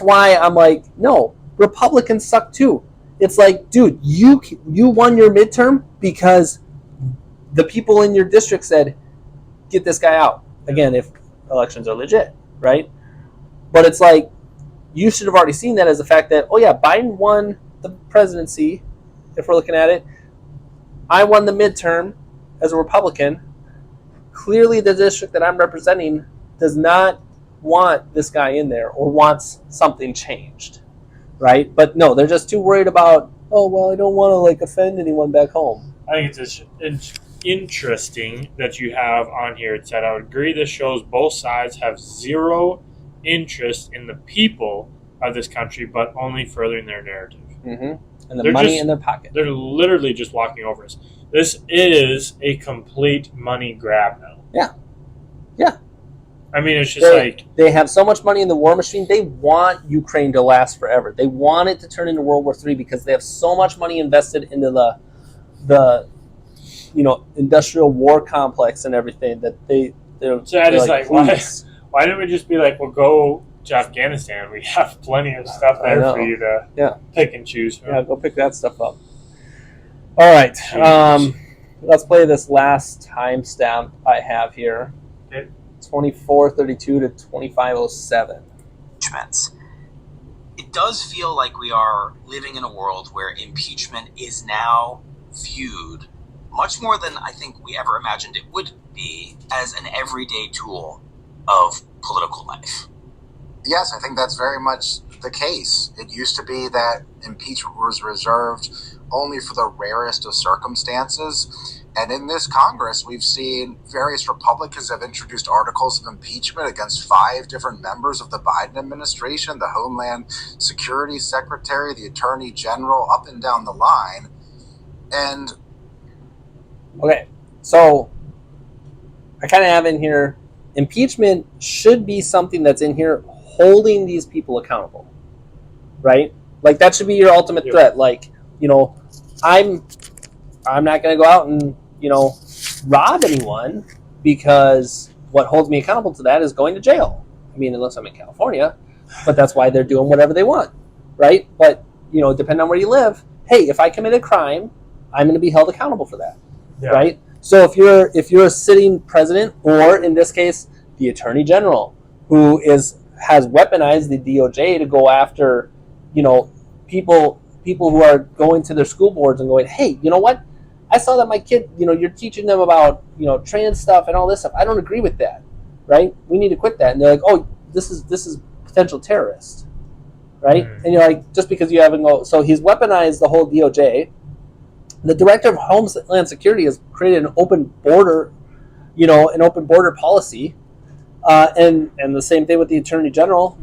why I'm like, no, Republicans suck too. It's like, dude, you won your midterm because the people in your district said, get this guy out. Again, if elections are legit, right? But it's like, you should have already seen that as the fact that, oh yeah, Biden won the presidency, if we're looking at it. I won the midterm as a Republican. Clearly the district that I'm representing does not want this guy in there or wants something changed, right? But no, they're just too worried about, oh, well, I don't want to like offend anyone back home. I think it's interesting that you have on here. It said, I would agree this shows both sides have zero interest in the people of this country, but only furthering their narrative. Mm-hmm. And the money in their pocket. They're literally just walking over us. This is a complete money grab now. Yeah. Yeah. I mean, it's just they have so much money in the war machine. They want Ukraine to last forever. They want it to turn into World War III because they have so much money invested into the industrial war complex and everything that why didn't we just be like, well, go to Afghanistan? We have plenty of stuff there for you to pick and choose from. Yeah, go pick that stuff up. All right. Let's play this last timestamp I have here. Okay. 2432 to 2507. Impeachments. It does feel like we are living in a world where impeachment is now viewed much more than I think we ever imagined it would be as an everyday tool of political life. Yes, I think that's very much the case. It used to be that impeachment was reserved only for the rarest of circumstances. And in this Congress, we've seen various Republicans have introduced articles of impeachment against 5 different members of the Biden administration, the Homeland Security Secretary, the Attorney General, up and down the line. And okay, so I kind of have in here, impeachment should be something that's in here holding these people accountable, right? Like that should be your ultimate threat. Like, I'm not going to go out and, rob anyone because what holds me accountable to that is going to jail. I mean, unless I'm in California, but that's why they're doing whatever they want, right? But, depending on where you live, hey, if I commit a crime, I'm going to be held accountable for that, right? So if you're a sitting president, or in this case, the Attorney General, who has weaponized the DOJ to go after, people who are going to their school boards and going, hey, you know what? I saw that my kid, you're teaching them about, trans stuff and all this stuff. I don't agree with that, right? We need to quit that. And they're like, oh, this is potential terrorist, right? Mm-hmm. And you're like, just because you haven't so he's weaponized the whole DOJ. The Director of Homeland Security has created an open border, policy, and the same thing with the Attorney General.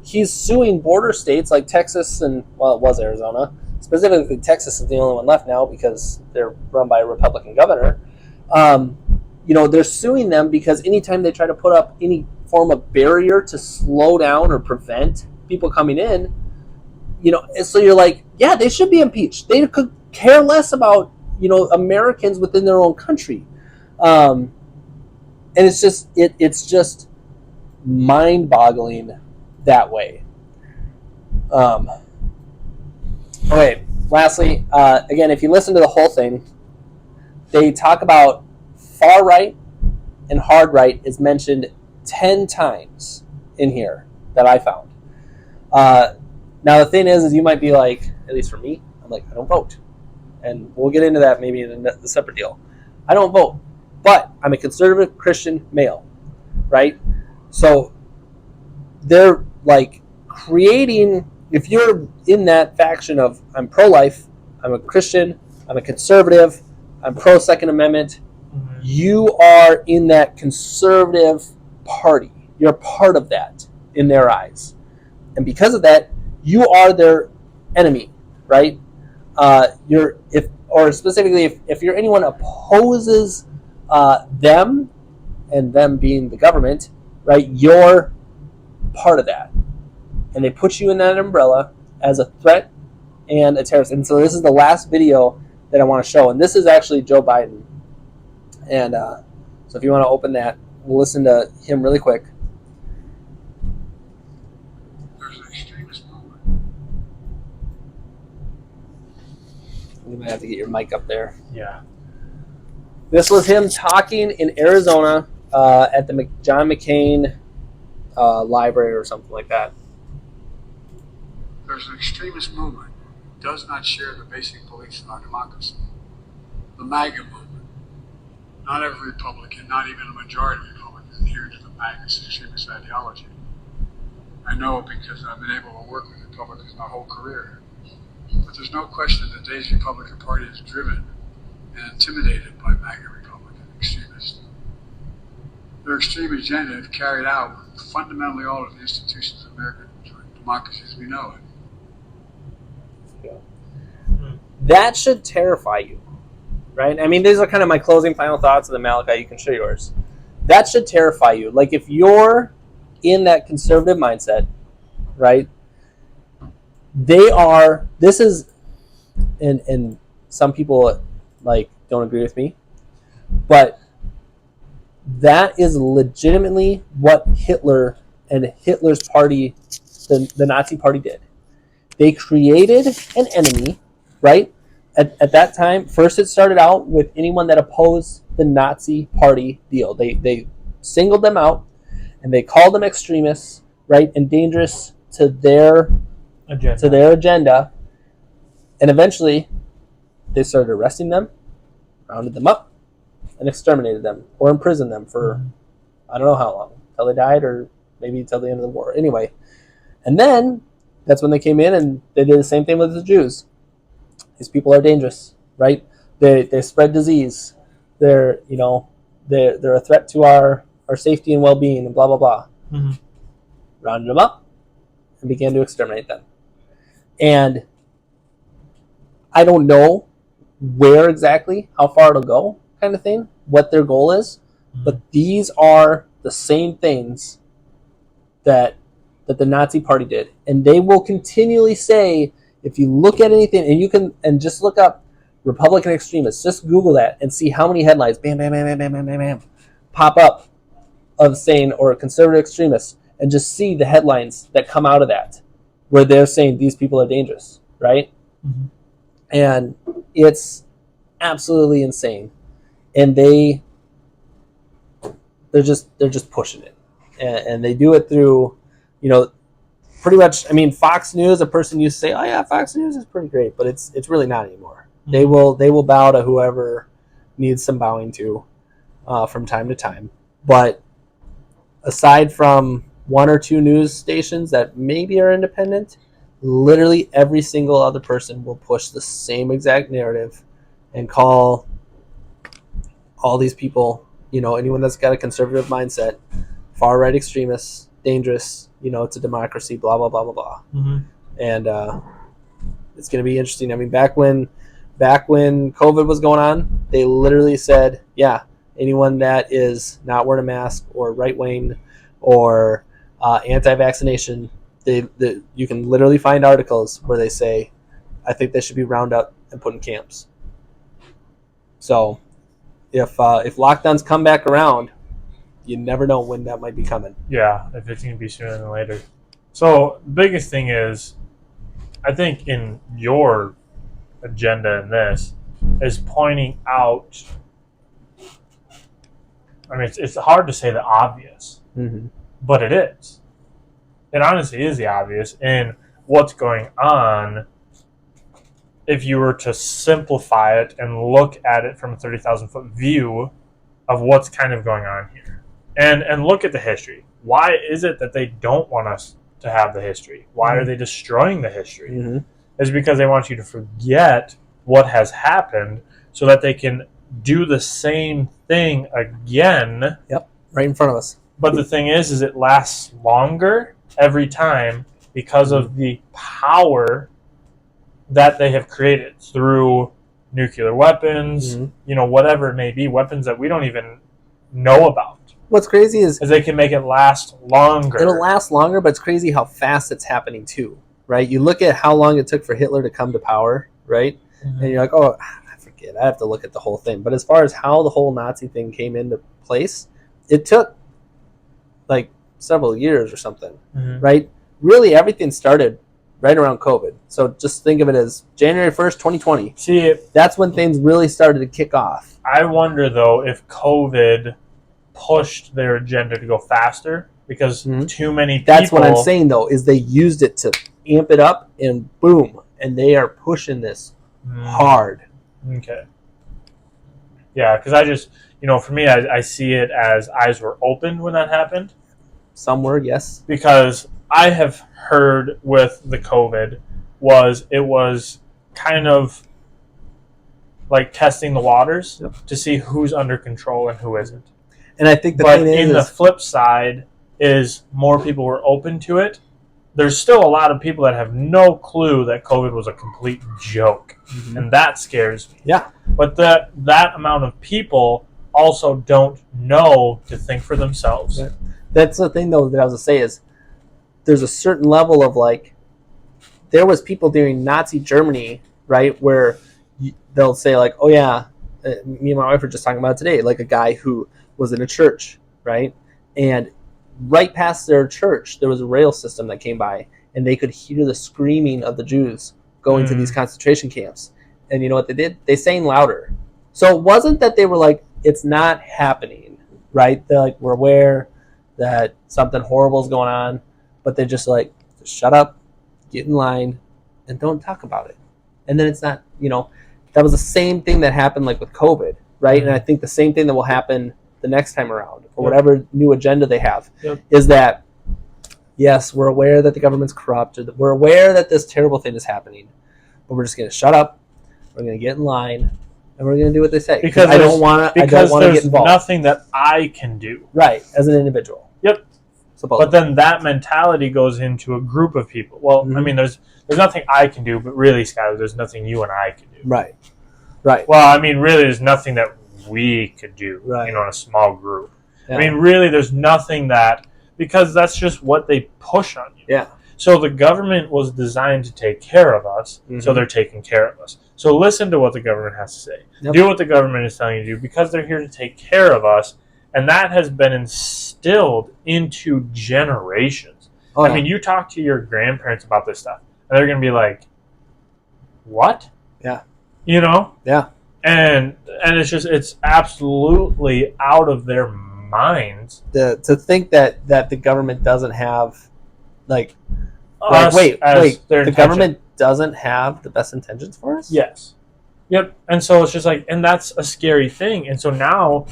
He's suing border states like Texas and, well, it was Arizona. Specifically, Texas is the only one left now because they're run by a Republican governor. They're suing them because anytime they try to put up any form of barrier to slow down or prevent people coming in, so you're like, yeah, they should be impeached. They could care less about, Americans within their own country. And it's just mind-boggling that way. Okay, lastly, again, if you listen to the whole thing, they talk about far right and hard right is mentioned 10 times in here that I found. Now, the thing is you might be like, at least for me, I'm like, I don't vote. And we'll get into that maybe in a separate deal. I don't vote, but I'm a conservative Christian male, right? So they're like creating, if you're in that faction of I'm pro-life, I'm a Christian, I'm a conservative, I'm pro-Second Amendment, you are in that conservative party. You're part of that in their eyes. And because of that, you are their enemy, right? If you're anyone opposes them, and them being the government, right? You're part of that, and they put you in that umbrella as a threat and a terrorist. And so this is the last video that I want to show, and this is actually Joe Biden. And so if you want to open that, we'll listen to him really quick. You might have to get your mic up there. Yeah. This was him talking in Arizona at the John McCain library or something like that. There's an extremist movement that does not share the basic beliefs of our democracy. The MAGA movement. Not every Republican, not even a majority of Republicans adhere to the MAGA extremist ideology. I know because I've been able to work with Republicans my whole career. But there's no question that today's Republican Party is driven and intimidated by MAGA Republican extremists. Their extreme agenda have carried out fundamentally all of the institutions of American democracy as we know it. That should terrify you, right? I mean, these are kind of my closing final thoughts, and then Malachi, you can share yours. That should terrify you. Like, if you're in that conservative mindset, right? This is, and some people like don't agree with me, but that is legitimately what Hitler and Hitler's party, the Nazi party, did. They created an enemy, right? At that time, first it started out with anyone that opposed the Nazi party deal. They singled them out, and they called them extremists, right, and dangerous to their agenda. And eventually, they started arresting them, rounded them up, and exterminated them or imprisoned them for I don't know how long, until they died or maybe until the end of the war. Anyway, and then that's when they came in and they did the same thing with the Jews. These people are dangerous, right? They spread disease. They're a threat to our safety and well-being and blah blah blah. Mm-hmm. Rounded them up and began to exterminate them. And I don't know where exactly, how far it'll go, kind of thing, what their goal is, but these are the same things that the Nazi party did. And they will continually say, if you look at anything, and just look up Republican extremists, just Google that and see how many headlines, bam, bam, bam, bam, bam, bam, bam, bam, pop up of saying, or conservative extremists, and just see the headlines that come out of that, where they're saying these people are dangerous, right? Mm-hmm. And it's absolutely insane. And they're just pushing it. And they do it through, pretty much, I mean, Fox News, a person used to say, oh yeah, Fox News is pretty great, but it's really not anymore. Mm-hmm. They will bow to whoever needs some bowing to from time to time. But aside from one or two news stations that maybe are independent, literally every single other person will push the same exact narrative and call all these people, anyone that's got a conservative mindset, far-right extremists, dangerous, to democracy, blah, blah, blah, blah, blah. Mm-hmm. And it's going to be interesting. I mean, back when COVID was going on, they literally said, yeah, anyone that is not wearing a mask or right-wing or anti-vaccination, you can literally find articles where they say, I think they should be rounded up and put in camps. So if lockdowns come back around, you never know when that might be coming. Yeah, if it's going to be sooner than later. So the biggest thing is, I think in your agenda in this is pointing out, I mean, it's hard to say the obvious, mm-hmm. but it is. It honestly is the obvious in what's going on if you were to simplify it and look at it from a 30,000-foot view of what's kind of going on here. And look at the history. Why is it that they don't want us to have the history? Why mm-hmm. are they destroying the history? Mm-hmm. It's because they want you to forget what has happened so that they can do the same thing again. Yep, right in front of us. But the thing is it lasts longer every time because of the power that they have created through nuclear weapons, mm-hmm. Whatever it may be, weapons that we don't even know about. What's crazy is they can make it last longer. It'll last longer, but it's crazy how fast it's happening too, right? You look at how long it took for Hitler to come to power, right? Mm-hmm. And you're like, oh, I forget. I have to look at the whole thing. But as far as how the whole Nazi thing came into place, it took like several years or something, mm-hmm. right? Really, everything started right around COVID. So just think of it as January 1st, 2020. See, That's when things really started to kick off. I wonder, though, if COVID pushed their agenda to go faster because too many people... That's what I'm saying, though, is they used it to amp it up, and boom, and they are pushing this hard. Okay. Yeah, because I just, for me, I see it as eyes were opened when that happened. Some were, yes. Because I have heard with the COVID it was kind of like testing the waters to see who's under control and who isn't. And I think the flip side is more people were open to it. There's still a lot of people that have no clue that COVID was a complete joke, and that scares me. Yeah. But that amount of people also don't know to think for themselves. Right. That's the thing, though, that I was going to say is there's a certain level of, like, there was people during Nazi Germany, right, where they'll say, like, oh, yeah, me and my wife were just talking about it today, like a guy who was in a church, right, and right past their church, there was a rail system that came by, and they could hear the screaming of the Jews going to these concentration camps. And you know what they did? They sang louder. So it wasn't that they were like, it's not happening, right? They're like, we're aware that something horrible is going on, but they're just like, just shut up, get in line, and don't talk about it. And then it's not, that was the same thing that happened like with COVID, right? And I think the same thing that will happen the next time around, or whatever new agenda they have, is that, yes, we're aware that the government's corrupt, or that we're aware that this terrible thing is happening, but we're just going to shut up, we're going to get in line, and we're going to do what they say. Because I don't want to get involved. There's nothing that I can do. Right, as an individual. Yep. Supposedly. But then that mentality goes into a group of people. Well, I mean, there's nothing I can do, but really, Skylar, there's nothing you and I can do. Right. Right. Well, I mean, really, there's nothing that we could do, in a small group. Yeah. I mean, really, there's nothing that, because that's just what they push on you. Yeah. So the government was designed to take care of us, so they're taking care of us. So listen to what the government has to say. Yep. Do what the government is telling you to do, because they're here to take care of us, and that has been instilled into generations. I mean, you talk to your grandparents about this stuff, and they're going to be like, what? Yeah. Yeah. And it's absolutely out of their minds. To think that the government doesn't have, wait, the government doesn't have the best intentions for us? Yes. Yep. And so it's just like, and that's a scary thing. And so now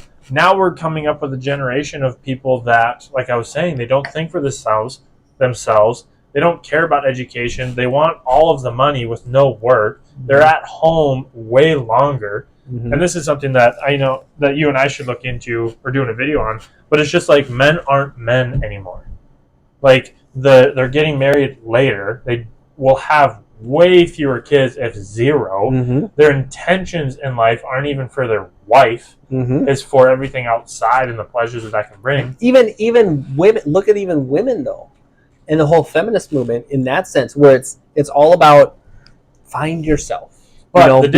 we're coming up with a generation of people that, like I was saying, they don't think for themselves. They don't care about education. They want all of the money with no work. They're at home way longer. And this is something that I know that you and I should look into or doing a video on. But it's just like, men aren't men anymore. Like, they're getting married later. They will have way fewer kids, if zero. Their intentions in life aren't even for their wife. It's for everything outside and the pleasures that can bring. Even women, look at even women, though. And the whole feminist movement, in that sense, where it's all about find yourself. But the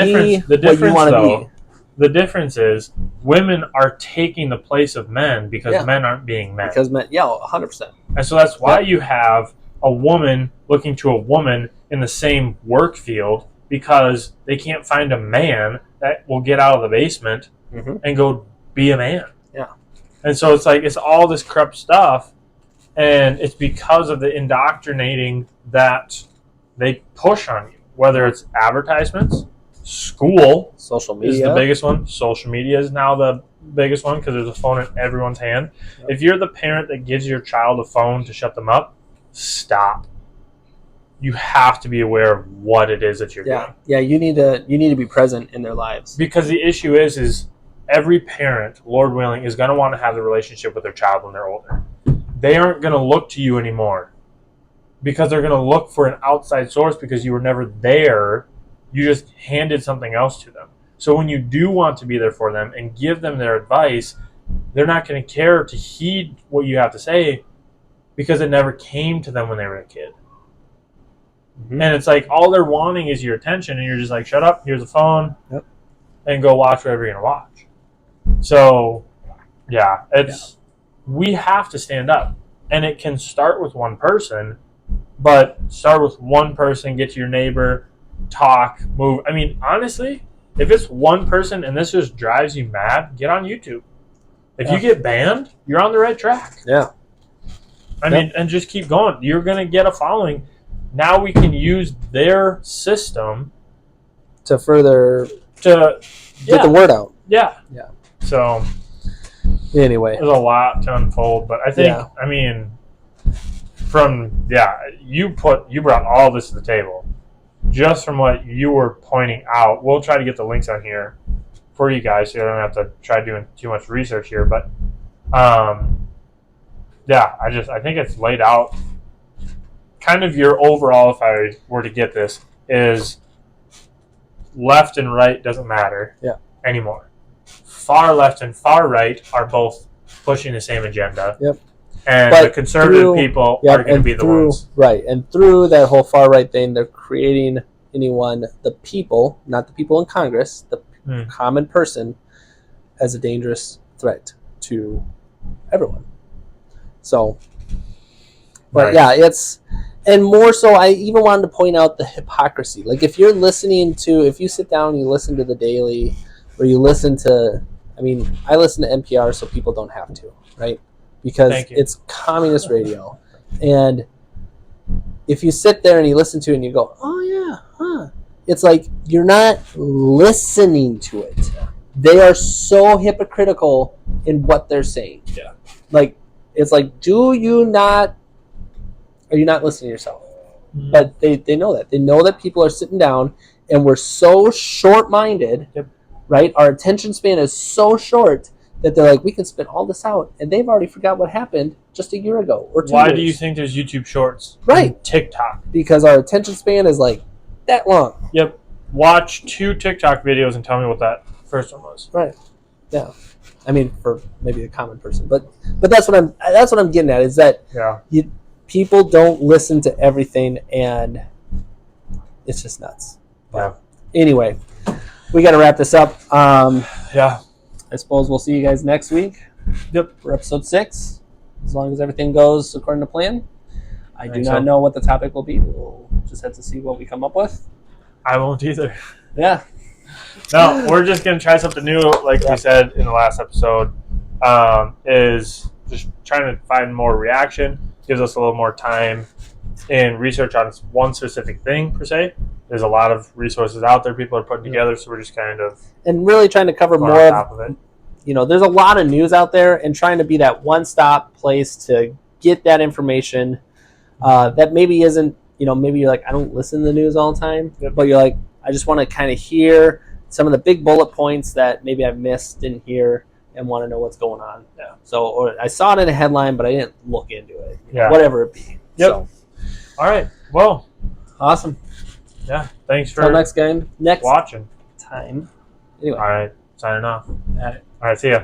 difference is women are taking the place of men because men aren't being men. Because men, 100%. And so that's why you have a woman looking to a woman in the same work field, because they can't find a man that will get out of the basement and go be a man. Yeah. And so it's like, it's all this corrupt stuff. And it's because of the indoctrinating that they push on you, whether it's advertisements, school. Social media is the biggest one. Social media is now the biggest one because there's a phone in everyone's hand. Yep. If you're the parent that gives your child a phone to shut them up, stop. You have to be aware of what it is that you're doing. Yeah, you need to be present in their lives. Because the issue is every parent, Lord willing, is going to want to have the relationship with their child when they're older. They aren't going to look to you anymore because they're going to look for an outside source because you were never there. You just handed something else to them. So when you do want to be there for them and give them their advice, they're not going to care to heed what you have to say because it never came to them when they were a kid. And it's like all they're wanting is your attention, and you're just like, shut up, here's a phone, and go watch whatever you're going to watch. So, we have to stand up. And it can start with one person, But start with one person, get to your neighbor, talk, move. I mean, honestly, if it's one person and this just drives you mad, get on YouTube. If you get banned, you're on the right track. Yeah. I mean, and just keep going. You're going to get a following. Now we can use their system to further to get the word out. Yeah. Yeah. So anyway, there's a lot to unfold, but I think I mean you brought all this to the table. Just from what you were pointing out, we'll try to get the links on here for you guys so you don't have to try doing too much research here, but I think it's laid out kind of your overall, if I were to get this, is left and right doesn't matter anymore. Far left and far right are both pushing the same agenda. Yep. And the conservative people are going to be the ones. Right. And through that whole far right thing, they're creating the people, not the people in Congress, the common person, as a dangerous threat to everyone. So, but it's, and more so, I even wanted to point out the hypocrisy. Like if you sit down and you listen to the Daily, or you listen to, I listen to NPR so people don't have to, right? Because it's communist radio. And if you sit there and you listen to it and you go, oh yeah, huh. It's like you're not listening to it. They are so hypocritical in what they're saying. Yeah. Like, it's like, are you not listening to yourself? Mm-hmm. But they know that. They know that people are sitting down and we're so short-minded, right? Our attention span is so short that they're like, we can spit all this out, and they've already forgot what happened just a year ago or 2 years. Why do you think there's YouTube Shorts? Right. TikTok. Because our attention span is like that long. Yep. Watch 2 TikTok videos and tell me what that first one was. Right. Yeah. For maybe a common person, but that's what I'm getting at is that people don't listen to everything, and it's just nuts. But anyway, we got to wrap this up. I suppose we'll see you guys next week. Yep. For episode 6, as long as everything goes according to plan. I do not know what the topic will be. We'll just have to see what we come up with. I won't either. Yeah. No, we're just going to try something new, like we said in the last episode, is just trying to find more reaction. Gives us a little more time in research on one specific thing, per se. There's a lot of resources out there people are putting together, so we're just kind of... And really trying to cover more on top of it. There's a lot of news out there, and trying to be that one-stop place to get that information that maybe isn't, maybe you're like, I don't listen to the news all the time, but you're like, I just want to kind of hear some of the big bullet points that maybe I've missed, didn't hear, and want to know what's going on. Yeah. So, or I saw it in a headline, but I didn't look into it. Whatever it be. Yep. So. All right. Well. Awesome. Yeah. Thanks for next watching. Time. Anyway. All right. Signing off. All right. See ya.